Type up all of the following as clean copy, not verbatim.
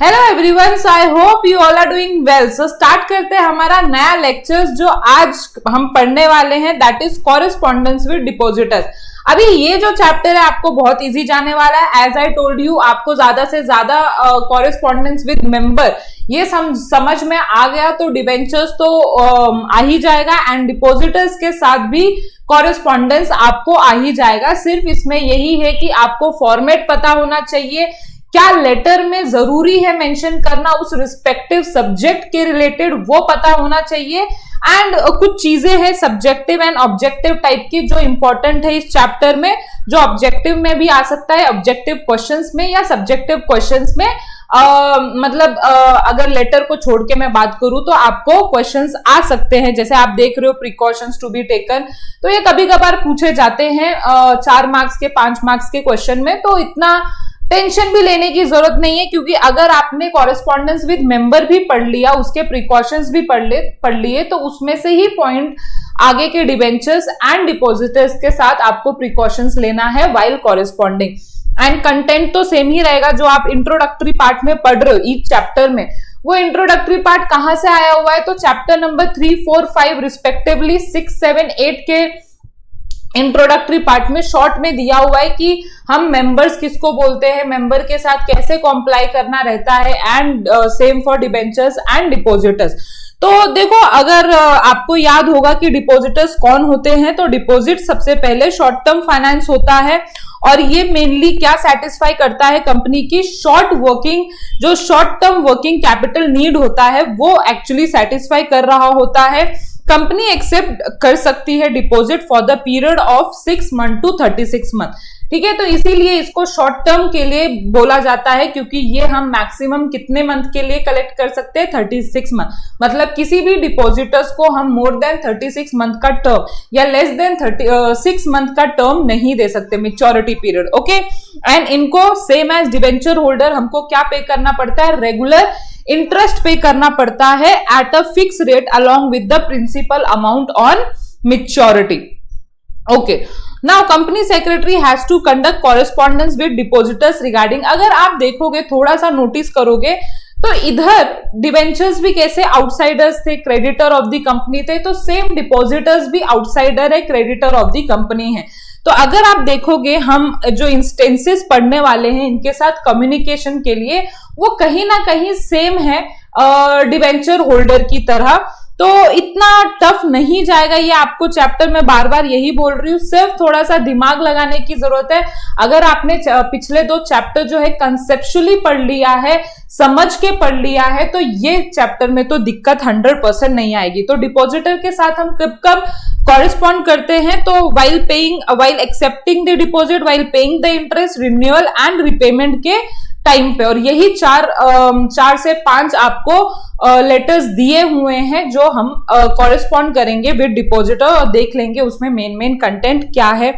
Hello everyone, so I hope you all are doing well. So start करते हैं हमारा नया लेक्चर्स जो आज हम पढ़ने वाले हैं, that is correspondence with depositors. अभी ये जो चैप्टर है आपको बहुत इजी जाने वाला है। एज आई टोल्ड यू, आपको ज्यादा से ज्यादा कॉरेस्पॉन्डेंस विद मेंबर ये समझ में आ गया तो डिबेंचर्स तो आ ही जाएगा, एंड डिपॉजिटर्स के साथ भी कॉरेस्पॉन्डेंस आपको आ ही जाएगा। सिर्फ इसमें यही है कि आपको फॉर्मेट पता होना चाहिए, क्या लेटर में जरूरी है मेंशन करना उस रिस्पेक्टिव सब्जेक्ट के रिलेटेड, वो पता होना चाहिए। एंड कुछ चीजें हैं सब्जेक्टिव एंड ऑब्जेक्टिव टाइप की जो इंपॉर्टेंट है इस चैप्टर में, जो ऑब्जेक्टिव में भी आ सकता है, ऑब्जेक्टिव क्वेश्चंस में या सब्जेक्टिव क्वेश्चंस में। अगर लेटर को छोड़ के मैं बात करूं तो आपको क्वेश्चंस आ सकते हैं। जैसे आप देख रहे हो प्रिकॉशंस टू बी टेकन, तो ये कभी कभार पूछे जाते हैं 4 मार्क्स के 5 मार्क्स के क्वेश्चन में, तो इतना टेंशन भी लेने की जरूरत नहीं है, क्योंकि अगर आपने कॉरेस्पॉन्डेंस विद मेंबर भी पढ़ लिया, उसके प्रिकॉशंस भी पढ़ लिए, तो उसमें से ही पॉइंट आगे के डिबेंचर्स एंड डिपॉजिटर्स के साथ आपको प्रिकॉशंस लेना है व्हाइल कॉरेस्पॉन्डिंग। एंड कंटेंट तो सेम ही रहेगा जो आप इंट्रोडक्टरी पार्ट में पढ़ रहे हो ईच चैप्टर में। वो इंट्रोडक्टरी पार्ट कहां से आया हुआ है, तो चैप्टर नंबर 3, 4, 5 रिस्पेक्टिवली 6, 7, 8 के इंट्रोडक्टरी पार्ट में शॉर्ट में दिया हुआ है कि हम मेंबर्स किसको बोलते हैं, मेंबर के साथ कैसे कॉम्प्लाई करना रहता है, and same for debentures and depositors. तो देखो, अगर आपको याद होगा कि डिपॉजिटर्स कौन होते हैं, तो डिपॉजिट सबसे पहले शॉर्ट टर्म फाइनेंस होता है, और ये मेनली क्या सेटिस्फाई करता है, कंपनी की जो short term working capital need होता है वो एक्चुअली सेटिस्फाई कर रहा होता है। कंपनी एक्सेप्ट कर सकती है deposit for the period of 6 month to 36 month, ठीक है। तो इसीलिए इसको शॉर्ट टर्म के लिए बोला जाता है, क्योंकि ये हम मैक्सिमम कितने मंथ के लिए कलेक्ट कर सकते हैं, 36 मंथ। मतलब किसी भी डिपॉजिटर्स को हम मोर देन 36 मंथ का टर्म या लेस देन 6 मंथ का टर्म नहीं दे सकते, मेच्योरिटी पीरियड, ओके। एंड इनको सेम एज डिबेंचर होल्डर हमको क्या पे करना पड़ता है, रेगुलर इंटरेस्ट पे करना पड़ता है at a fix rate along with the principal amount on maturity, okay. Now company secretary has to conduct correspondence with depositors regarding, अगर आप देखोगे थोड़ा सा नोटिस करोगे तो इधर डिबेंचर्स भी कैसे आउटसाइडर्स थे, क्रेडिटर ऑफ द कंपनी थे, तो सेम डिपॉजिटर्स भी आउटसाइडर है, क्रेडिटर ऑफ द कंपनी है। तो अगर आप देखोगे हम जो इंस्टेंसेस पढ़ने वाले हैं इनके साथ कम्युनिकेशन के लिए, वो कहीं ना कहीं सेम है डिबेंचर होल्डर की तरह, तो इतना टफ नहीं जाएगा ये आपको चैप्टर में। बार बार यही बोल रही हूँ, सिर्फ थोड़ा सा दिमाग लगाने की जरूरत है। अगर आपने पिछले 2 चैप्टर जो है कंसेप्चुअली पढ़ लिया है, समझ के पढ़ लिया है, तो ये चैप्टर में तो दिक्कत 100% नहीं आएगी। तो डिपॉजिटर के साथ हम कब कब कॉरेस्पॉन्ड करते हैं, तो while accepting the deposit, while paying the interest, renewal and repayment के टाइम पे। और यही 4 से 5 आपको लेटर्स दिए हुए हैं जो हम कॉरेस्पॉन्ड करेंगे विद डिपॉजिटर, और देख लेंगे उसमें मेन कंटेंट क्या है।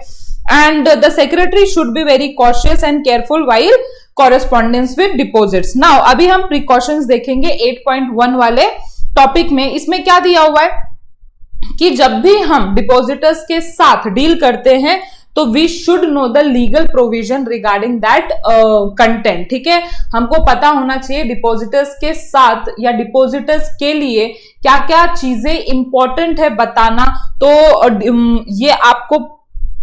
And the secretary should be very cautious and careful while correspondence with deposits. Now अभी हम प्रिकॉशंस देखेंगे 8.1 वाले टॉपिक में। इसमें क्या दिया हुआ है कि जब भी हम डिपॉजिटर्स के साथ डील करते हैं तो we should know the legal provision regarding that content, ठीक है। हमको पता होना चाहिए डिपॉजिटर्स के साथ या डिपॉजिटर्स के लिए क्या क्या चीजें इंपॉर्टेंट है बताना, तो ये आपको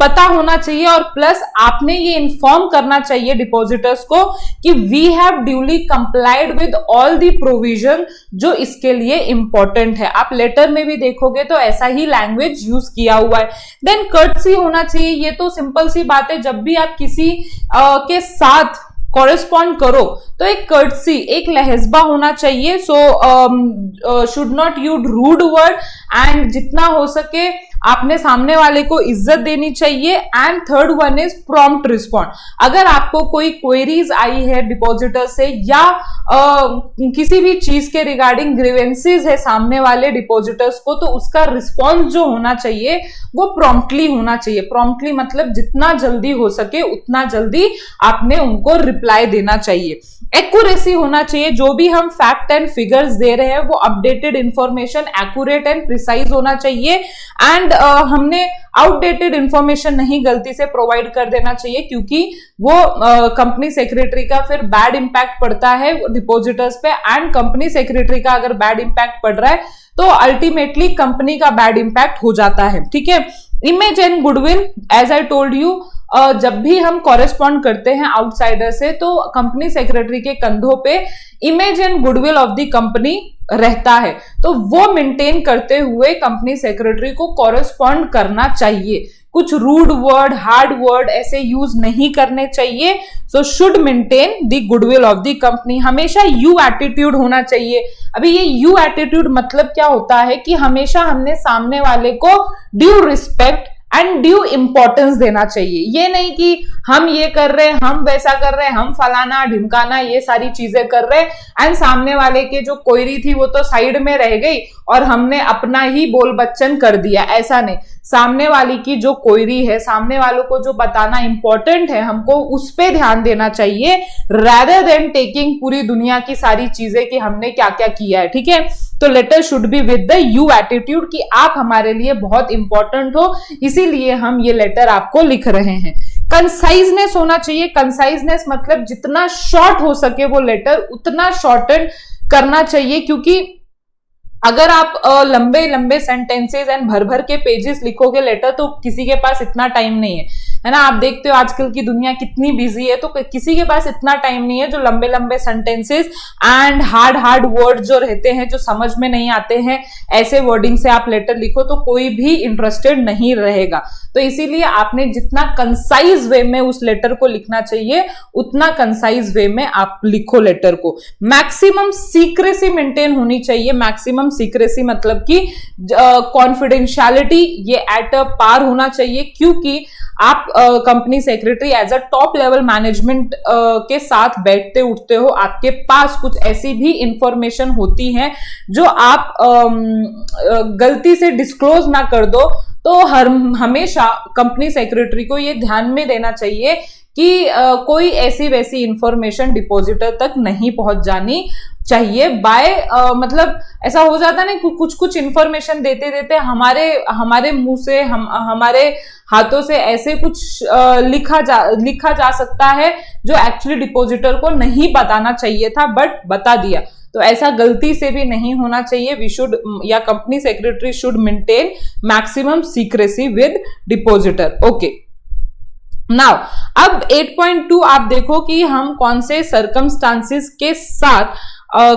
पता होना चाहिए। और प्लस आपने ये इन्फॉर्म करना चाहिए डिपॉजिटर्स को कि we have duly complied with all the provision जो इसके लिए इंपॉर्टेंट है। आप लेटर में भी देखोगे तो ऐसा ही लैंग्वेज यूज किया हुआ है। देन कर्टसी होना चाहिए, ये तो सिंपल सी बात है, जब भी आप किसी के साथ कॉरेस्पॉन्ड करो तो एक कर्टसी, एक लहजबा होना चाहिए। So should not use rude word, and जितना हो सके आपने सामने वाले को इज्जत देनी चाहिए। And third one is prompt respond. अगर आपको कोई क्वेरीज आई है डिपॉजिटर से या किसी भी चीज के रिगार्डिंग ग्रीवेंसेस है सामने वाले डिपॉजिटर्स को, तो उसका रिस्पॉन्स जो होना चाहिए वो प्रॉम्प्टली होना चाहिए। प्रॉम्प्टली मतलब जितना जल्दी हो सके उतना जल्दी आपने उनको रिप्लाई देना चाहिए। एक्यूरेसी होना चाहिए, जो भी हम फैक्ट एंड फिगर्स दे रहे हैं वो updated information, accurate and precise होना चाहिए। एंड एंड हमने आउटडेटेड इंफॉर्मेशन नहीं गलती से प्रोवाइड कर देना चाहिए, क्योंकि वो कंपनी सेक्रेटरी का फिर बैड इंपैक्ट पड़ता है डिपॉजिटर्स पे, एंड कंपनी सेक्रेटरी का अगर बैड इंपैक्ट पड़ रहा है तो अल्टीमेटली कंपनी का बैड इंपैक्ट हो जाता है, ठीक है। Image and goodwill, as I told you, जब भी हम कॉरेस्पॉन्ड करते हैं आउटसाइडर से तो कंपनी सेक्रेटरी के कंधों पे image and goodwill of the company रहता है, तो वो मेंटेन करते हुए कंपनी सेक्रेटरी को कॉरेस्पॉन्ड करना चाहिए। कुछ रूड वर्ड, हार्ड वर्ड ऐसे यूज नहीं करने चाहिए। So should maintain the goodwill of the company. हमेशा यू एटीट्यूड होना चाहिए। अभी ये यू एटीट्यूड मतलब क्या होता है कि हमेशा हमने सामने वाले को due respect and due importance देना चाहिए। ये नहीं कि हम ये कर रहे हैं, हम वैसा कर रहे हैं, हम फलाना ढिमकाना ये सारी चीजें कर रहे हैं एंड सामने वाले के जो क्वेरी थी वो तो साइड में रह गई और हमने अपना ही बोल बच्चन कर दिया, ऐसा नहीं। सामने वाली की जो क्वेरी है, सामने वालों को जो बताना इंपॉर्टेंट है, हमको उस पे ध्यान देना चाहिए, rather देन टेकिंग पूरी दुनिया की सारी चीजें कि हमने क्या क्या किया है, ठीक है। तो letter should be with the you attitude कि आप हमारे लिए बहुत इंपॉर्टेंट हो, इसीलिए हम ये लेटर आपको लिख रहे हैं। कंसाइजनेस होना चाहिए। कंसाइजनेस मतलब जितना शॉर्ट हो सके वो लेटर उतना शॉर्टन करना चाहिए, क्योंकि अगर आप लंबे लंबे सेंटेंसेस एंड भर भर के पेजेस लिखोगे लेटर तो किसी के पास इतना टाइम नहीं है ना। आप देखते हो आजकल की दुनिया कितनी बिजी है, तो किसी के पास इतना टाइम नहीं है जो लंबे लंबे सेंटेंसेस एंड हार्ड वर्ड जो रहते हैं, जो समझ में नहीं आते हैं, ऐसे वर्डिंग से आप लेटर लिखो तो कोई भी इंटरेस्टेड नहीं रहेगा। तो इसीलिए आपने जितना कंसाइज वे में उस लेटर को लिखना चाहिए उतना कंसाइज वे में आप लिखो लेटर को। मैक्सिमम सीक्रेसी मेंटेन होनी चाहिए। मैक्सिमम सीक्रेसी मतलब कि कॉन्फिडेंशियलिटी ये एट अ पार होना चाहिए, क्योंकि आप company secretary as a top level management के साथ बैठते उठते हो, आपके पास कुछ ऐसी भी इंफॉर्मेशन होती है जो आप गलती से डिस्क्लोज ना कर दो, तो हमेशा कंपनी सेक्रेटरी को ये ध्यान में देना चाहिए कि कोई ऐसी वैसी इंफॉर्मेशन डिपॉजिटर तक नहीं पहुंच जानी चाहिए। मतलब ऐसा हो जाता ना कुछ कुछ इंफॉर्मेशन देते देते हमारे मुंह से हमारे हाथों से ऐसे कुछ लिखा जा सकता है जो एक्चुअली डिपॉजिटर को नहीं बताना चाहिए था बट बता दिया। तो ऐसा गलती से भी नहीं होना चाहिए। वी शुड, या company secretary should maintain maximum secrecy with depositor. Okay, now अब 8.2 आप देखो कि हम कौन से सर्कमस्टांसेस के साथ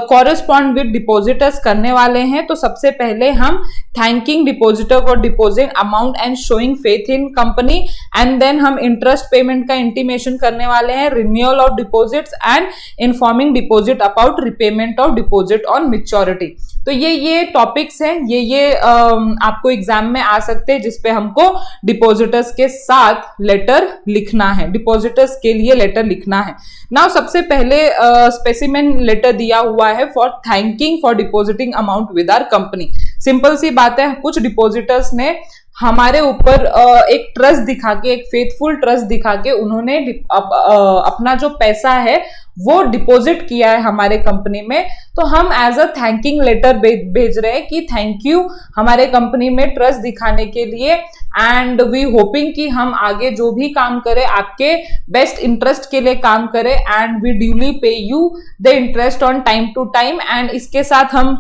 कॉरेस्पॉन्ड विद डिपॉजिटर्स करने वाले हैं। तो सबसे पहले हम thanking depositor for deposit amount and showing faith in company, and then हम इंटरेस्ट पेमेंट का इंटीमेशन करने वाले हैं, renewal of deposits and informing deposit about repayment of deposit on maturity. तो ये टॉपिक्स हैं, ये आपको एग्जाम में आ सकते हैं जिसपे हमको डिपॉजिटर्स के साथ लेटर लिखना है, डिपॉजिटर्स के लिए लेटर लिखना है। नाउ सबसे पहले स्पेसिमेन लेटर दिया हुआ है for thanking for depositing amount with our company. Simple सी बात है, कुछ डिपॉजिटर्स ने हमारे ऊपर एक ट्रस्ट दिखा के, एक फेथफुल ट्रस्ट दिखा के उन्होंने अपना जो पैसा है वो डिपॉजिट किया है हमारे कंपनी में। तो हम एज अ थैंकिंग लेटर भेज रहे हैं कि थैंक यू हमारे कंपनी में ट्रस्ट दिखाने के लिए, एंड वी होपिंग कि हम आगे जो भी काम करें आपके बेस्ट इंटरेस्ट के लिए काम करें, and we duly pay you the interest on time to time. And इसके साथ हम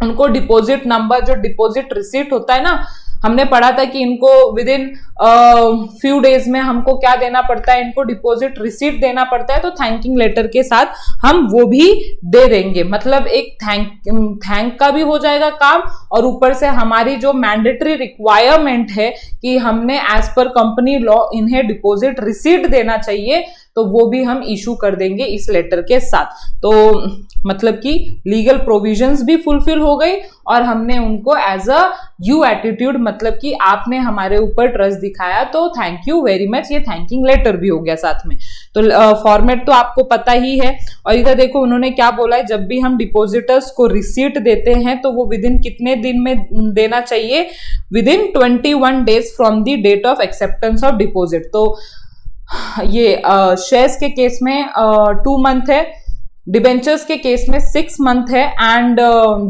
उनको डिपॉजिट नंबर, जो डिपॉजिट रिसीट होता है ना, हमने पढ़ा था कि इनको विद इन फ्यू डेज में हमको क्या देना पड़ता है, इनको डिपॉजिट रिसीट देना पड़ता है। तो थैंकिंग लेटर के साथ हम वो भी दे देंगे। मतलब एक थैंक का भी हो जाएगा काम, और ऊपर से हमारी जो मैंडेटरी रिक्वायरमेंट है कि हमने एज पर कंपनी लॉ इन्हें डिपॉजिट रिसीट देना चाहिए, तो वो भी हम इशू कर देंगे इस लेटर के साथ। तो मतलब कि लीगल प्रोविजंस भी फुलफिल हो गई और हमने उनको एज अ यू एटीट्यूड, मतलब कि आपने हमारे ऊपर ट्रस्ट दिखाया तो थैंक यू वेरी मच, ये थैंकिंग लेटर भी हो गया साथ में। तो फॉर्मेट तो आपको पता ही है। और इधर देखो उन्होंने क्या बोला है, जब भी हम डिपॉजिटर्स को रिसीट देते हैं तो वो विद इन कितने दिन में देना चाहिए, within 21 days from the date of acceptance of deposit. तो ये शेयर्स के केस में 2 मंथ है, डिबेंचर्स के केस में 6 मंथ है एंड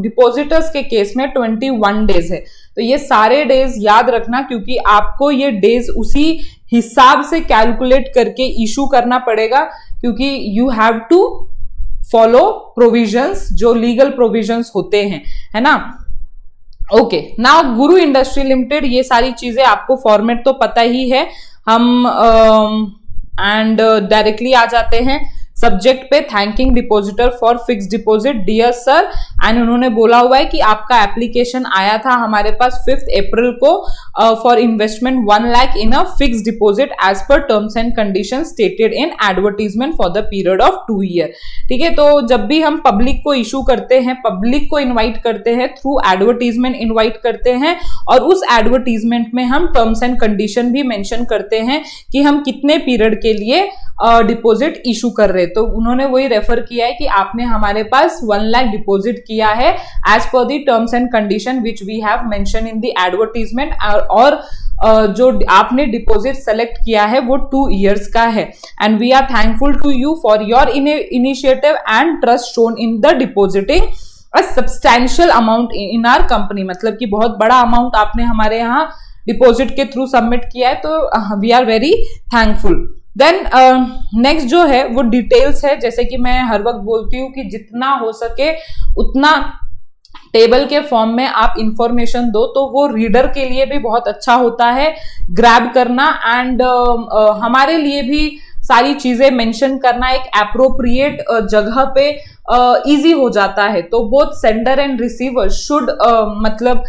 डिपॉजिटर्स के केस में 21 डेज है। तो ये सारे डेज याद रखना, क्योंकि आपको ये डेज उसी हिसाब से कैलकुलेट करके इशू करना पड़ेगा, क्योंकि you have to follow provisions, जो लीगल प्रोविजंस होते हैं, है ना। Okay, now Guru industry limited, ये सारी चीजें आपको फॉर्मेट तो पता ही है। हम एंड डायरेक्टली आ जाते हैं सब्जेक्ट पे, thanking depositor for fix deposit dear sir. And उन्होंने बोला हुआ है कि आपका एप्लीकेशन आया था हमारे पास 5 अप्रैल को for investment 1 lakh in a fix deposit as per terms and condition stated in advertisement for the period of 2 year. ठीक है, तो जब भी हम पब्लिक को इशू करते हैं, पब्लिक को इन्वाइट करते हैं थ्रू एडवर्टीजमेंट इन्वाइट करते हैं, और उस एडवर्टीजमेंट में हम टर्म्स एंड कंडीशन भी मेंशन करते हैं कि हम कितने पीरियड के लिए डिपॉजिट इशू कर रहे। तो उन्होंने वही रेफर किया है कि आपने हमारे पास 1 लाख डिपॉजिट किया है as per the terms and condition which we have mention in the advertisement, और जो आपने डिपॉजिट सेलेक्ट किया है वो 2 इयर्स का है। And we are thankful to you for your initiative and trust shown in the depositing a substantial amount in our company. मतलब कि बहुत बड़ा अमाउंट आपने हमारे यहाँ डिपॉजिट के थ्रू सबमिट किया है, तो we are very thankful. Then next जो है वो डिटेल्स है। जैसे कि मैं हर वक्त बोलती हूँ कि जितना हो सके उतना टेबल के फॉर्म में आप इंफॉर्मेशन दो, तो वो रीडर के लिए भी बहुत अच्छा होता है ग्रैब करना, एंड हमारे लिए भी सारी चीजें मेंशन करना एक एप्रोप्रिएट जगह पे इजी हो जाता है। तो both sender and receiver should मतलब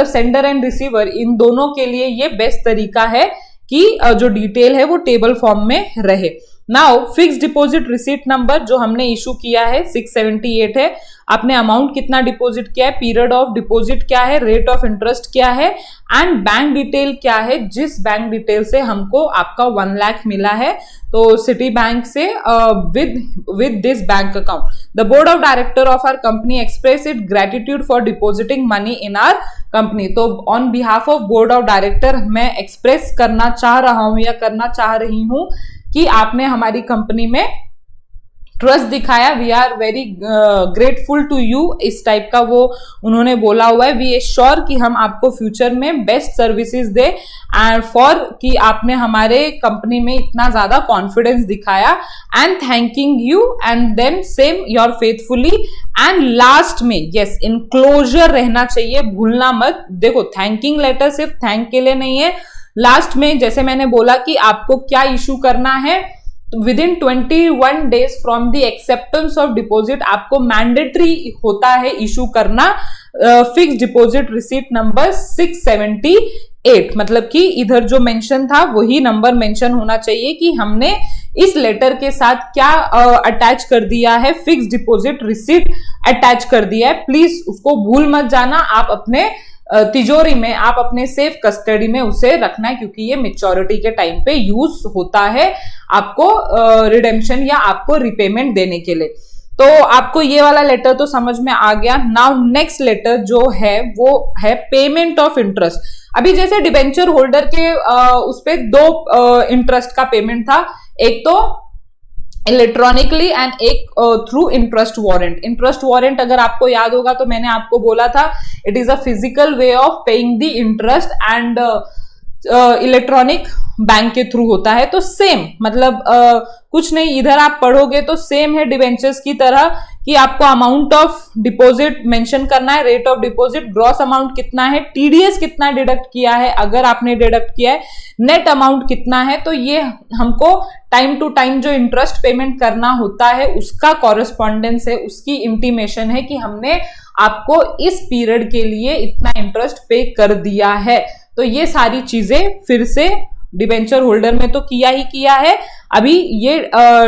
सेंडर एंड रिसीवर इन दोनों के लिए ये बेस्ट तरीका है कि जो डिटेल है वो टेबल फॉर्म में रहे। Now fix deposit receipt number जो हमने इशू किया है 678 है। आपने अमाउंट कितना डिपॉजिट किया है, पीरियड ऑफ डिपॉजिट क्या है, रेट ऑफ इंटरेस्ट क्या है, एंड बैंक डिटेल क्या है, जिस बैंक डिटेल से हमको आपका 1 लाख मिला है। तो सिटी बैंक से with this bank account. The board of director of our company express its gratitude for depositing money in our company. तो on behalf of board of director मैं express करना चाह रहा हूँ या करना चाह रही हूँ कि आपने हमारी कंपनी में ट्रस्ट दिखाया। We are very grateful to you, इस टाइप का वो उन्होंने बोला हुआ है। वी एश्योर कि हम आपको फ्यूचर में बेस्ट सर्विसेज दे, एंड फॉर कि आपने हमारे कंपनी में इतना ज्यादा कॉन्फिडेंस दिखाया, and thanking you, and then same your faithfully. And last में यस इनक्लोजर रहना चाहिए, भूलना मत। देखो थैंकिंग लेटर सिर्फ थैंक के लिए नहीं है, लास्ट में जैसे मैंने बोला कि आपको क्या इशू करना है, with in 21 days from the acceptance of deposit आपको मैंडेटरी होता है इशू करना फिक्स डिपॉजिट रिसीट नंबर 678। मतलब कि इधर जो मेंशन था वही नंबर मेंशन होना चाहिए कि हमने इस लेटर के साथ क्या अटैच कर दिया है, फिक्स डिपॉजिट रिसीट अटैच कर दिया है। प्लीज उसको भूल मत जाना, आप अपने तिजोरी में, आप अपने सेफ कस्टडी में उसे रखना है, क्योंकि ये मेच्योरिटी के टाइम पे यूज होता है आपको रिडेम्पशन या आपको रिपेमेंट देने के लिए। तो आपको ये वाला लेटर तो समझ में आ गया। नाउ नेक्स्ट लेटर जो है वो है पेमेंट ऑफ इंटरेस्ट। अभी जैसे डिबेंचर होल्डर के उस पे 2 इंटरेस्ट का पेमेंट था, एक तो इलेक्ट्रॉनिकली एंड एक through interest warrant. Interest warrant अगर आपको याद होगा तो मैंने आपको बोला था it is a physical way of paying the interest, and electronic bank के थ्रू होता है। तो सेम मतलब कुछ नहीं, इधर आप पढ़ोगे तो सेम है डिबेंचर्स की तरह कि आपको अमाउंट ऑफ डिपॉजिट मेंशन करना है, rate of deposit, gross amount कितना है, टीडीएस कितना डिडक्ट किया है अगर आपने डिडक्ट किया है, नेट अमाउंट कितना है। तो ये हमको टाइम टू टाइम जो इंटरेस्ट पेमेंट करना होता है उसका कॉरेस्पॉन्डेंस है, उसकी इंटीमेशन है कि हमने आपको इस पीरियड के लिए इतना इंटरेस्ट पे कर दिया है। तो ये सारी चीजें फिर से डिबेंचर होल्डर में तो किया ही किया है, अभी ये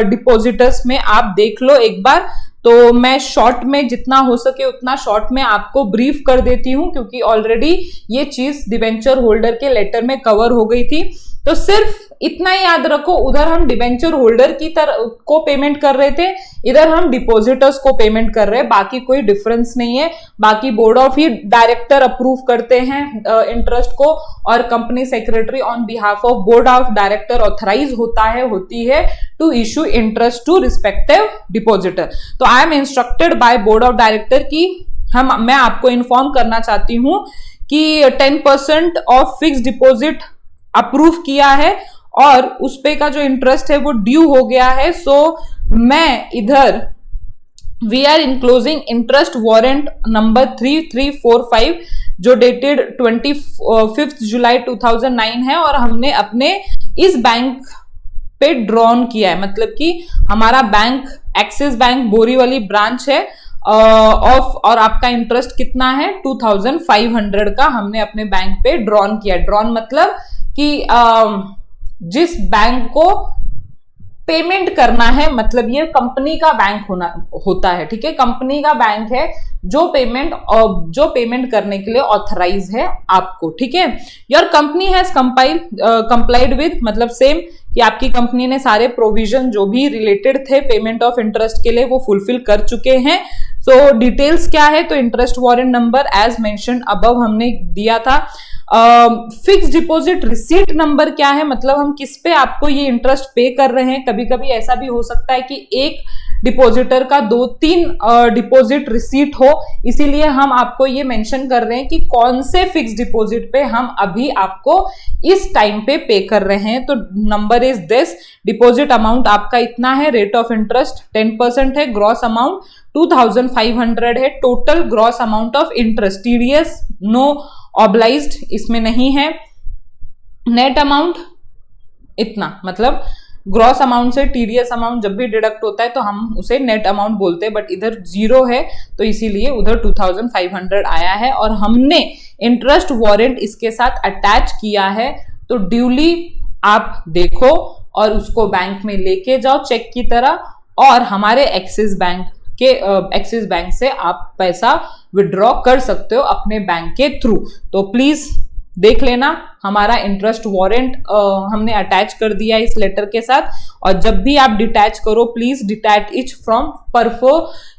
डिपॉजिटर्स में आप देख लो एक बार। तो मैं शॉर्ट में जितना हो सके उतना शॉर्ट में आपको ब्रीफ कर देती हूं, क्योंकि ऑलरेडी ये चीज डिबेंचर होल्डर के लेटर में कवर हो गई थी। तो सिर्फ इतना ही याद रखो, उधर हम डिबेंचर होल्डर की तरह को पेमेंट कर रहे थे, इधर हम डिपॉजिटर्स को पेमेंट कर रहे हैं, बाकी कोई डिफरेंस नहीं है। बाकी बोर्ड ऑफ ही डायरेक्टर अप्रूव करते हैं इंटरेस्ट को, और company secretary on behalf of board of director authorise होती है to issue interest to respective depositor. तो I am instructed by board of director की मैं आपको इन्फॉर्म करना चाहती हूं कि 10% ऑफ फिक्स डिपॉजिट अप्रूव किया है और उस पे का जो इंटरेस्ट है वो ड्यू हो गया है। सो मैं इधर we are enclosing interest warrant number 3345 जो डेटेड 25 जुलाई 2009 है, और हमने अपने इस बैंक पे ड्रॉन किया है। मतलब कि हमारा bank axis bank Borivali branch है और आपका इंटरेस्ट कितना है 2500 का हमने अपने बैंक पे ड्रॉन किया। ड्रॉन मतलब कि जिस बैंक को पेमेंट करना है, मतलब ये कंपनी का बैंक होता है, ठीक है, कंपनी का बैंक है जो पेमेंट करने के लिए ऑथराइज है आपको, ठीक है। Your company has complied with, मतलब सेम कि आपकी कंपनी ने सारे प्रोविजन जो भी रिलेटेड थे पेमेंट ऑफ इंटरेस्ट के लिए वो फुलफिल कर चुके हैं। सो डिटेल्स क्या है, तो interest warrant number as mentioned above हमने दिया था। फिक्स डिपॉजिट रिसीट नंबर क्या है, मतलब हम किस पे आपको ये इंटरेस्ट पे कर रहे हैं। कभी कभी ऐसा भी हो सकता है कि एक डिपॉजिटर का 2-3 डिपॉजिट रिसीट हो, इसीलिए हम आपको ये मेंशन कर रहे हैं कि कौन से फिक्स डिपॉजिट पे हम अभी आपको इस टाइम पे कर रहे हैं। तो number is this, deposit amount आपका इतना है, रेट ऑफ इंटरेस्ट 10% है, ग्रॉस अमाउंट 2500 है, total gross amount of interest TDS no obliged इसमें नहीं है, नेट अमाउंट इतना, मतलब ग्रॉस अमाउंट से टीडीएस अमाउंट जब भी डिडक्ट होता है तो हम उसे नेट अमाउंट बोलते हैं, बट इधर 0 है तो इसीलिए उधर 2500 आया है, और हमने इंटरेस्ट वारंट इसके साथ अटैच किया है। तो ड्यूली आप देखो और उसको बैंक में लेके जाओ चेक की तरह, और हमारे एक्सिस बैंक से आप पैसा विड्रॉ कर सकते हो अपने बैंक के थ्रू। तो प्लीज देख लेना, हमारा इंटरेस्ट वारंट हमने अटैच कर दिया इस लेटर के साथ, और जब भी आप डिटैच करो please detach it from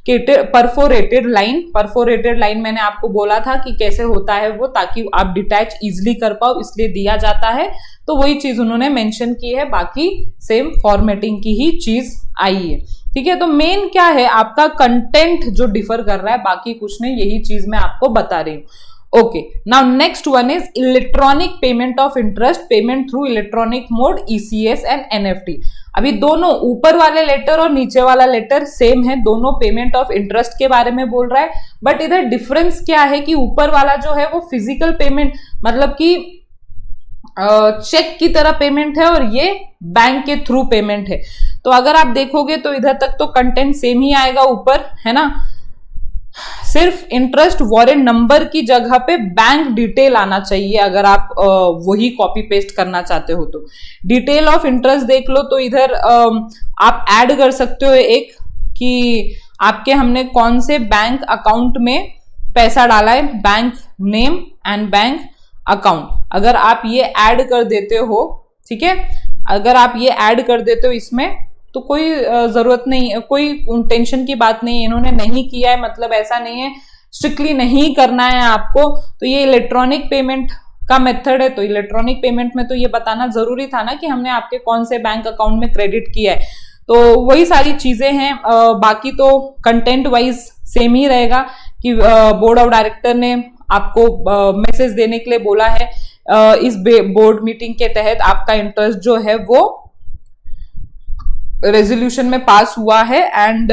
perforated line. Perforated line मैंने आपको बोला था कि कैसे होता है वो, ताकि आप डिटैच इजिली कर पाओ, इसलिए दिया जाता है। तो वही चीज उन्होंने मेंशन की है, बाकी सेम फॉर्मेटिंग की ही चीज आई है, ठीक है। तो मेन क्या है, आपका कंटेंट जो डिफर कर रहा है, बाकी कुछ नहीं, यही चीज मैं आपको बता रही हूँ। Okay, now next one is electronic payment of interest, payment through electronic mode, ECS and NFT। अभी दोनों ऊपर वाले लेटर और नीचे वाला लेटर सेम है, दोनों पेमेंट ऑफ इंटरेस्ट के बारे में बोल रहा है, बट इधर डिफरेंस क्या है कि ऊपर वाला जो है वो फिजिकल पेमेंट, मतलब कि चेक की तरह पेमेंट है, और ये बैंक के थ्रू पेमेंट है। तो अगर आप देखोगे तो इधर तक तो कंटेंट सेम ही आएगा ऊपर, है ना, सिर्फ इंटरेस्ट वारंट नंबर की जगह पे बैंक डिटेल आना चाहिए अगर आप वही कॉपी पेस्ट करना चाहते हो। तो डिटेल ऑफ इंटरेस्ट देख लो, तो इधर आप ऐड कर सकते हो एक कि आपके हमने कौन से बैंक अकाउंट में पैसा डाला है, bank name and bank account. अगर आप ये ऐड कर देते हो, ठीक है, अगर आप ये ऐड कर देते हो इसमें, तो कोई जरूरत नहीं है, कोई टेंशन की बात नहीं है, इन्होंने नहीं किया है मतलब ऐसा नहीं है स्ट्रिक्टली नहीं करना है आपको। तो ये इलेक्ट्रॉनिक पेमेंट का मेथड है, तो इलेक्ट्रॉनिक पेमेंट में तो ये बताना जरूरी था ना कि हमने आपके कौन से बैंक अकाउंट में क्रेडिट किया है। तो वही सारी चीजें हैं, बाकी तो कंटेंट वाइज सेम ही रहेगा कि बोर्ड ऑफ डायरेक्टर ने आपको मैसेज देने के लिए बोला है, इस बोर्ड मीटिंग के तहत आपका इंटरेस्ट जो है वो रेजोल्यूशन में पास हुआ है, and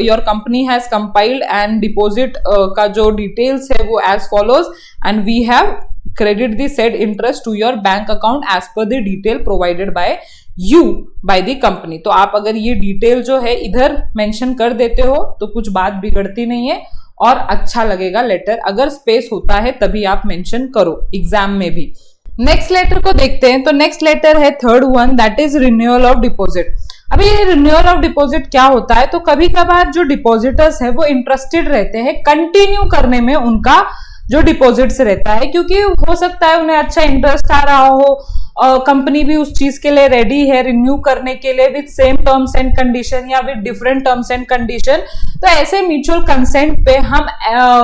your company has compiled and deposit का जो डिटेल्स है वो as follows, and we have credit the said interest to your bank account as per the detail provided by you by the company. तो आप अगर ये detail जो है इधर मेंशन कर देते हो तो कुछ बात बिगड़ती नहीं है और अच्छा लगेगा लेटर। अगर स्पेस होता है तभी आप मेंशन करो एग्जाम में भी। नेक्स्ट लेटर को देखते हैं, तो नेक्स्ट लेटर है third one, that is renewal of deposit. अभी ये रिन्यूअल ऑफ डिपॉजिट क्या होता है, तो कभी कभार जो डिपॉजिटर्स है वो इंटरेस्टेड रहते हैं कंटिन्यू करने में उनका जो डिपॉजिट्स रहता है, क्योंकि हो सकता है उन्हें अच्छा इंटरेस्ट आ रहा हो, कंपनी भी उस चीज के लिए रेडी है रिन्यू करने के लिए with same terms and condition या with different terms and condition. तो ऐसे म्यूचुअल कंसेंट पे हम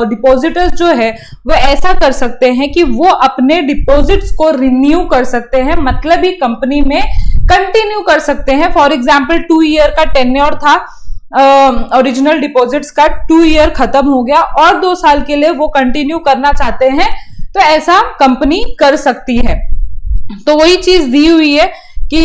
डिपॉजिटर्स जो है वो ऐसा कर सकते हैं कि वो अपने डिपॉजिट्स को रिन्यू कर सकते हैं, मतलब ही कंपनी में कंटिन्यू कर सकते हैं। फॉर एग्जाम्पल 2 ईयर का टेन्योर था ओरिजिनल डिपॉजिट्स का, 2 ईयर खत्म हो गया और 2 साल के लिए वो कंटिन्यू करना चाहते हैं, तो ऐसा कंपनी कर सकती है। तो वही चीज दी हुई है कि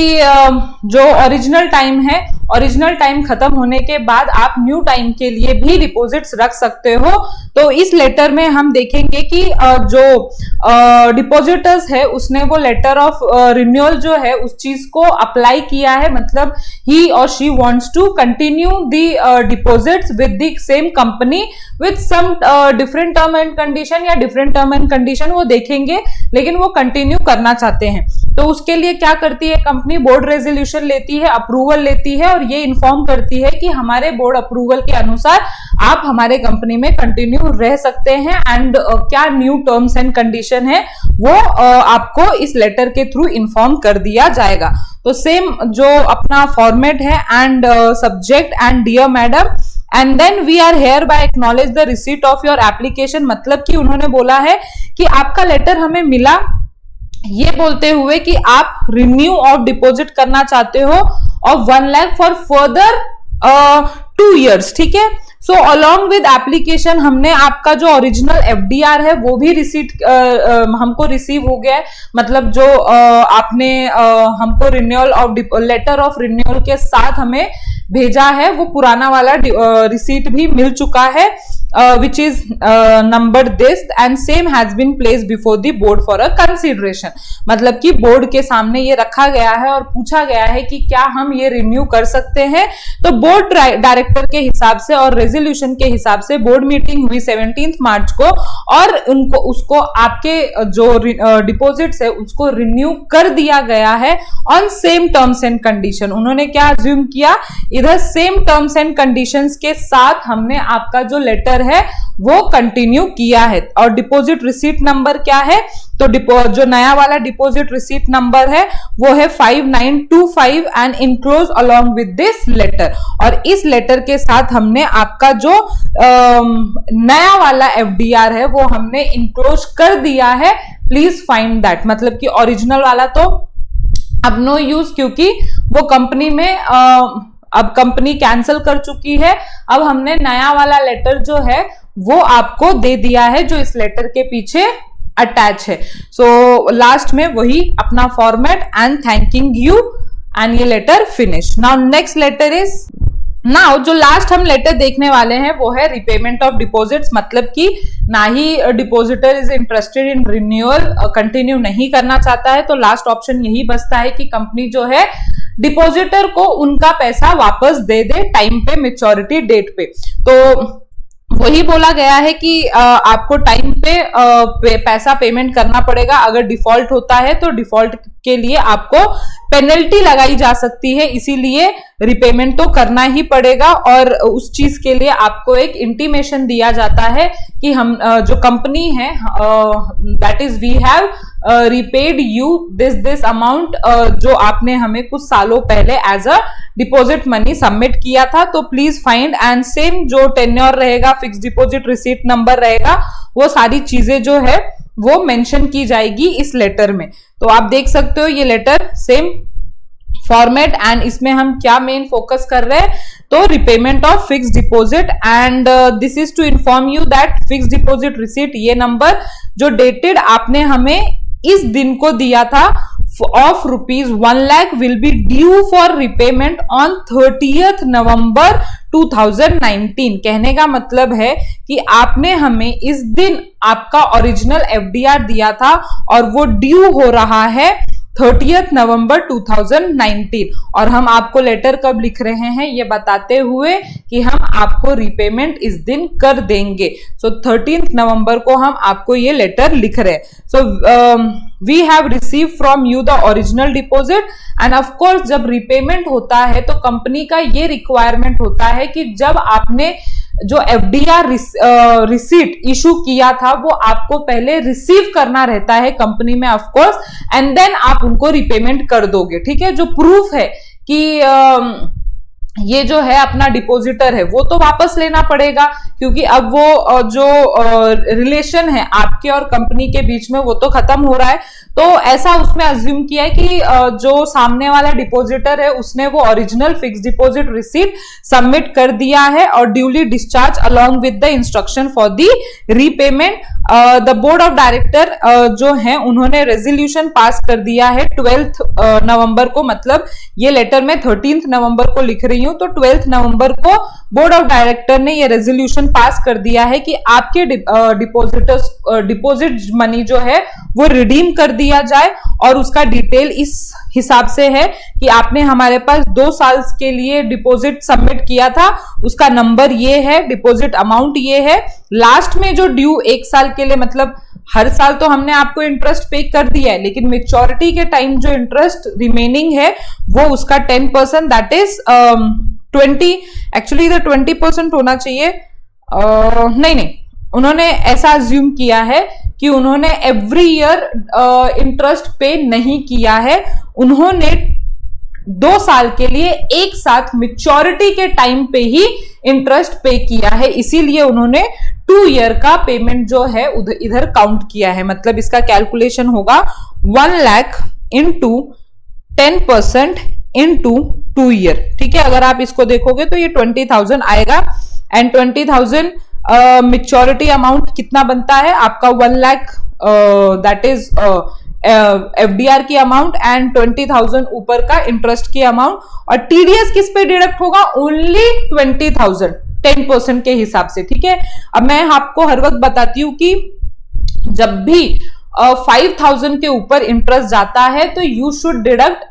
जो ओरिजिनल टाइम है, ओरिजिनल टाइम खत्म होने के बाद आप न्यू टाइम के लिए भी डिपॉजिट्स रख सकते हो। तो इस लेटर में हम देखेंगे कि जो डिपॉजिटर्स है उसने वो लेटर ऑफ रिन्यूअल जो है उस चीज को अप्लाई किया है, मतलब ही और she wants to continue the deposits with the same company with some different term and condition या डिफरेंट टर्म एंड कंडीशन वो देखेंगे, लेकिन वो कंटिन्यू करना चाहते हैं। तो उसके लिए क्या करती है कंपनी, बोर्ड रेजोल्यूशन लेती है, अप्रूवल लेती है और ये इन्फॉर्म करती है कि हमारे बोर्ड अप्रूवल के अनुसार आप हमारे कंपनी में कंटिन्यू रह सकते हैं एंड क्या न्यू टर्म्स एंड कंडीशन है वो आपको इस लेटर के थ्रू इन्फॉर्म कर दिया जाएगा। तो सेम जो अपना फॉर्मेट है and subject and dear madam and then we are hereby acknowledge the receipt of your application, मतलब कि उन्होंने बोला है कि आपका लेटर हमें मिला ये बोलते हुए कि आप रिन्यू ऑफ डिपॉजिट करना चाहते हो of 1 lakh for further 2 years, ठीक है। सो अलोंग विद एप्लीकेशन हमने आपका जो ओरिजिनल एफडीआर है वो भी रिसीट हमको रिसीव हो गया है, मतलब जो आपने हमको renewal of letter of renewal के साथ हमें भेजा है वो पुराना वाला रिसीट भी मिल चुका है, which is numbered this and same has been placed before the board for a consideration, मतलब कि बोर्ड के सामने ये रखा गया है और पूछा गया है कि क्या हम ये रिन्यू कर सकते हैं। तो बोर्ड डायरेक्टर के हिसाब से और रेजोल्यूशन के हिसाब से बोर्ड मीटिंग हुई 17 मार्च को और उसको आपके जो डिपॉजिट्स है उसको रिन्यू कर दिया गया है on same terms and condition. उन्होंने क्या अज्यूम किया, इधर सेम टर्म्स एंड कंडीशंस के साथ हमने आपका जो लेटर है वो कंटिन्यू किया है। और डिपॉजिट रिसीट नंबर क्या है, तो जो नया वाला डिपॉजिट रिसीट नंबर है वो है 5925 and enclose along with this letter. और इस लेटर के साथ हमने आपका जो नया वाला एफडीआर है वो हमने इनक्लोज कर दिया है, प्लीज फाइंड दैट, मतलब कि ओरिजिनल वाला तो अब नो यूज, क्योंकि वो कंपनी में अब कंपनी कैंसिल कर चुकी है। अब हमने नया वाला लेटर जो है वो आपको दे दिया है जो इस लेटर के पीछे अटैच है। सो लास्ट में वही अपना format and thanking you and ये letter finish. Now next letter is, now जो लास्ट हम लेटर देखने वाले हैं वो है रिपेमेंट ऑफ डिपॉजिट्स, मतलब कि ना ही depositor is interested in renewal, continue नहीं करना चाहता है, तो लास्ट ऑप्शन यही बचता है कि कंपनी जो है डिपॉजिटर को उनका पैसा वापस दे दे टाइम पे, मेच्योरिटी डेट पे। तो वही बोला गया है कि आपको टाइम पे पैसा पेमेंट करना पड़ेगा। अगर डिफॉल्ट होता है तो डिफॉल्ट के लिए आपको पेनल्टी लगाई जा सकती है, इसीलिए रिपेमेंट तो करना ही पड़ेगा। और उस चीज के लिए आपको एक इंटीमेशन दिया जाता है कि हम जो कंपनी है that is we have repaid you this amount, जो आपने हमें कुछ सालों पहले as a deposit money submit किया था। तो प्लीज फाइंड एंड सेम जो टेन्योर रहेगा, फिक्स डिपॉजिट रिसीट नंबर रहेगा, वो सारी चीजें जो है वो मेंशन की जाएगी इस लेटर में। तो आप देख सकते हो ये लेटर सेम फॉर्मेट एंड इसमें हम क्या मेन फोकस कर रहे हैं, तो repayment of fix deposit and this is to inform you that fix deposit receipt, ये नंबर जो डेटेड आपने हमें इस दिन को दिया था of ₹1 lakh will be due for repayment on 30th November 2019। कहने का मतलब है कि आपने हमें इस दिन आपका ओरिजिनल एफडीआर दिया था और वो ड्यू हो रहा है 30th नवंबर 2019 और हम आपको लेटर कब लिख रहे हैं ये बताते हुए कि हम आपको रिपेमेंट इस दिन कर देंगे। सो 13th नवंबर को हम आपको ये लेटर लिख रहे हैं। So we have receive from you the original deposit and of course जब रिपेमेंट होता है तो कंपनी का ये रिक्वायरमेंट होता है कि जब आपने जो एफडीआर रिसीट इशू किया था वो आपको पहले रिसीव करना रहता है कंपनी में ऑफ कोर्स, एंड देन आप उनको रिपेमेंट कर दोगे। ठीक है, जो प्रूफ है कि ये जो है अपना डिपॉजिटर है वो तो वापस लेना पड़ेगा, क्योंकि अब वो जो रिलेशन है आपके और कंपनी के बीच में वो तो खत्म हो रहा है। तो ऐसा उसमें अज्यूम किया है कि जो सामने वाला डिपॉजिटर है उसने वो original fix deposit receipt submit कर दिया है और duly discharge along with the instruction for the repayment. The board of director जो है उन्होंने रेजोल्यूशन पास कर दिया है 12 नवंबर को, मतलब ये लेटर में 13 नवंबर को लिख रही हूं, तो 12 नवंबर को बोर्ड ऑफ डायरेक्टर ने ये रेजोल्यूशन पास कर दिया है कि आपके डिपॉजिट मनी जो है वो रिडीम कर दिया जाए। और उसका डिटेल इस हिसाब से है कि आपने हमारे पास 2 साल के लिए डिपॉजिट सबमिट किया था, उसका नंबर ये है, डिपॉजिट अमाउंट ये है, लास्ट में जो ड्यू 1 साल के लिए, मतलब हर साल तो हमने आपको इंटरेस्ट पे कर दिया है, लेकिन मेच्योरिटी के टाइम जो इंटरेस्ट रिमेनिंग है वो उसका 10%, दैट इज 20, एक्चुअली इधर 20% होना चाहिए, नहीं, उन्होंने ऐसा अज्यूम किया है कि उन्होंने एवरी ईयर इंटरेस्ट पे नहीं किया है, उन्होंने 2 साल के लिए एक साथ मेच्योरिटी के टाइम पे ही इंटरेस्ट पे किया है, इसीलिए उन्होंने 2 ईयर का पेमेंट जो है इधर काउंट किया है। मतलब इसका कैलकुलेशन होगा 1 लाख इंटू 10% इंटू 2 ईयर। ठीक है, अगर आप इसको देखोगे तो ये 20,000 आएगा, एंड 20,000 मेच्योरिटी अमाउंट कितना बनता है आपका 1 लाख, दैट इज एफडीआर की अमाउंट एंड 20,000 ऊपर का इंटरेस्ट की अमाउंट, और टीडीएस किस पे डिडक्ट होगा, ओनली 20,000 10% के हिसाब से। ठीक है, अब मैं आपको हर वक्त बताती हूं कि जब भी 5,000 के ऊपर इंटरेस्ट जाता है तो यू शुड डिडक्ट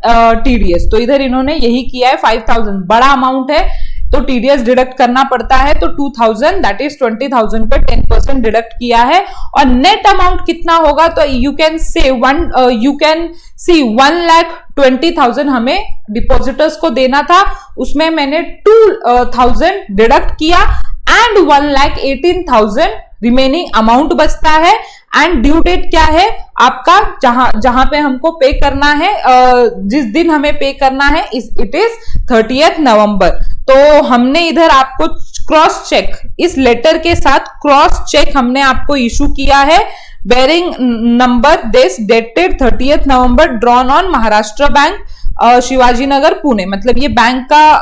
टीडीएस। तो इधर इन्होंने यही किया है, 5,000 बड़ा अमाउंट है तो टीडीएस डिडक्ट करना पड़ता है, तो 2,000 दैट इज 20,000 पे 10% डिडक्ट किया है। और नेट अमाउंट कितना होगा, तो यू कैन सी 1,20,000 हमें डिपॉजिटर्स को देना था, उसमें मैंने 2,000 डिडक्ट किया एंड 1,18,000 रिमेनिंग अमाउंट बचता है। एंड ड्यू डेट क्या है आपका, जहां पे हमको पे करना है, जिस दिन हमें पे करना है, इट इज 30th नवंबर। तो हमने इधर आपको क्रॉस चेक, इस लेटर के साथ क्रॉस चेक हमने आपको इशू किया है, bearing number this dated 30th November, drawn on Maharashtra bank, Shivaji Nagar Pune. मतलब ये बैंक का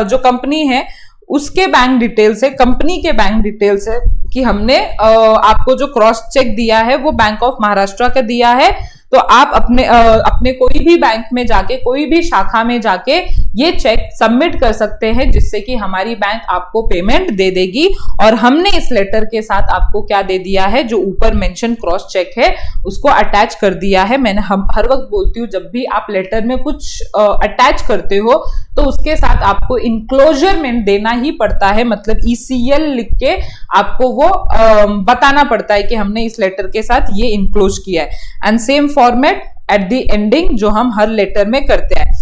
जो कंपनी है उसके बैंक डिटेल्स है, कंपनी के बैंक डिटेल्स है कि हमने आपको जो क्रॉस चेक दिया है वो बैंक ऑफ महाराष्ट्र का दिया है। तो आप अपने कोई भी बैंक में जाके, कोई भी शाखा में जाके ये चेक सबमिट कर सकते हैं, जिससे कि हमारी बैंक आपको पेमेंट दे देगी। और हमने इस लेटर के साथ आपको क्या दे दिया है, जो ऊपर मेंशन क्रॉस चेक है उसको अटैच कर दिया है। मैंने हर वक्त बोलती हूँ, जब भी आप लेटर में कुछ अटैच करते हो तो उसके साथ आपको इंक्लोजरमेंट देना ही पड़ता है, मतलब ECL लिख के आपको वो बताना पड़ता है कि हमने इस लेटर के साथ ये इंक्लोज किया है। And same format at the ending जो हम हर लेटर में करते हैं।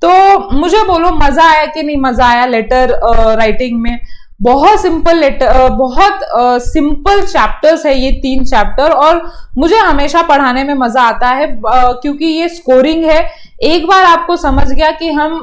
तो मुझे बोलो मजा आया कि नहीं मजा आया लेटर राइटिंग में। बहुत सिंपल लेटर, बहुत सिंपल चैप्टर्स है ये 3 चैप्टर, और मुझे हमेशा पढ़ाने में मजा आता है क्योंकि ये स्कोरिंग है। एक बार आपको समझ गया कि हम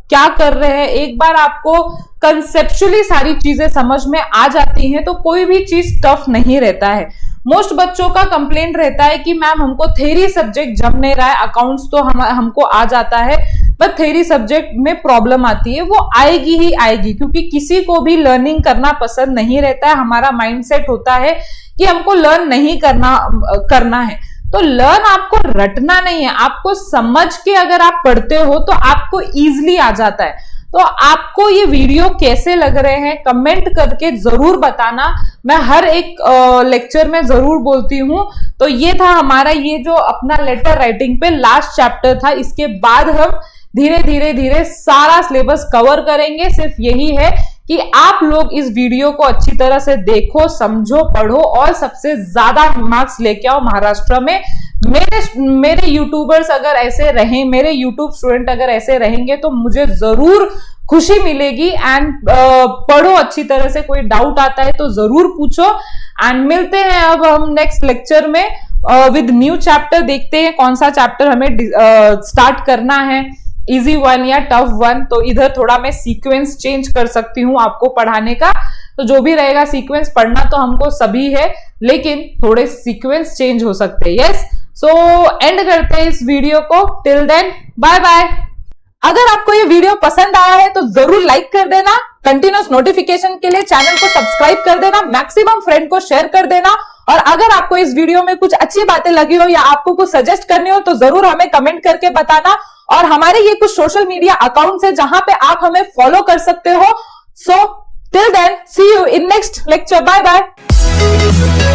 क्या कर रहे हैं, एक बार आपको कंसेप्चुअली सारी चीजें समझ में आ जाती हैं तो कोई भी चीज टफ नहीं रहता है। मोस्ट बच्चों का कंप्लेंट रहता है कि मैम हमको थ्योरी सब्जेक्ट जम नहीं रहा है, अकाउंट्स तो हमको आ जाता है, पर थ्योरी सब्जेक्ट में प्रॉब्लम आती है। वो आएगी ही आएगी, क्योंकि किसी को भी लर्निंग करना पसंद नहीं रहता है। हमारा माइंडसेट होता है कि हमको लर्न नहीं करना है। तो लर्न आपको रटना नहीं है, आपको समझ के अगर आप पढ़ते हो तो आपको इजीली आ जाता है। तो आपको ये वीडियो कैसे लग रहे हैं कमेंट करके जरूर बताना, मैं हर एक लेक्चर में जरूर बोलती हूं। तो ये था हमारा ये जो अपना लेटर राइटिंग पे लास्ट चैप्टर था। इसके बाद हम धीरे धीरे सारा सिलेबस कवर करेंगे। सिर्फ यही है कि आप लोग इस वीडियो को अच्छी तरह से देखो, समझो, पढ़ो और सबसे ज्यादा मार्क्स लेके आओ महाराष्ट्र में। मेरे यूट्यूबर्स अगर ऐसे रहें, मेरे यूट्यूब स्टूडेंट अगर ऐसे रहेंगे तो मुझे जरूर खुशी मिलेगी। एंड पढ़ो अच्छी तरह से, कोई डाउट आता है तो जरूर पूछो। एंड मिलते हैं अब हम नेक्स्ट लेक्चर में विद न्यू चैप्टर। देखते हैं कौन सा चैप्टर हमें स्टार्ट करना है, इजी वन या टफ वन। तो इधर थोड़ा मैं सीक्वेंस चेंज कर सकती हूँ आपको पढ़ाने का, तो जो भी रहेगा सीक्वेंस पढ़ना तो हमको सभी है, लेकिन थोड़े सीक्वेंस चेंज हो सकते हैं। यस, सो एंड करते हैं इस वीडियो को। Till then bye bye. अगर आपको ये वीडियो पसंद आया है तो जरूर लाइक कर देना, कंटिन्यूस नोटिफिकेशन के लिए चैनल को सब्सक्राइब कर देना, मैक्सिमम फ्रेंड को शेयर कर देना। और अगर आपको इस वीडियो में कुछ अच्छी बातें लगी हो या आपको कुछ सजेस्ट करनी हो तो जरूर हमें कमेंट करके बताना। और हमारे ये कुछ सोशल मीडिया अकाउंट्स है जहां पे आप हमें फॉलो कर सकते हो। So till then see you in next lecture. Bye bye.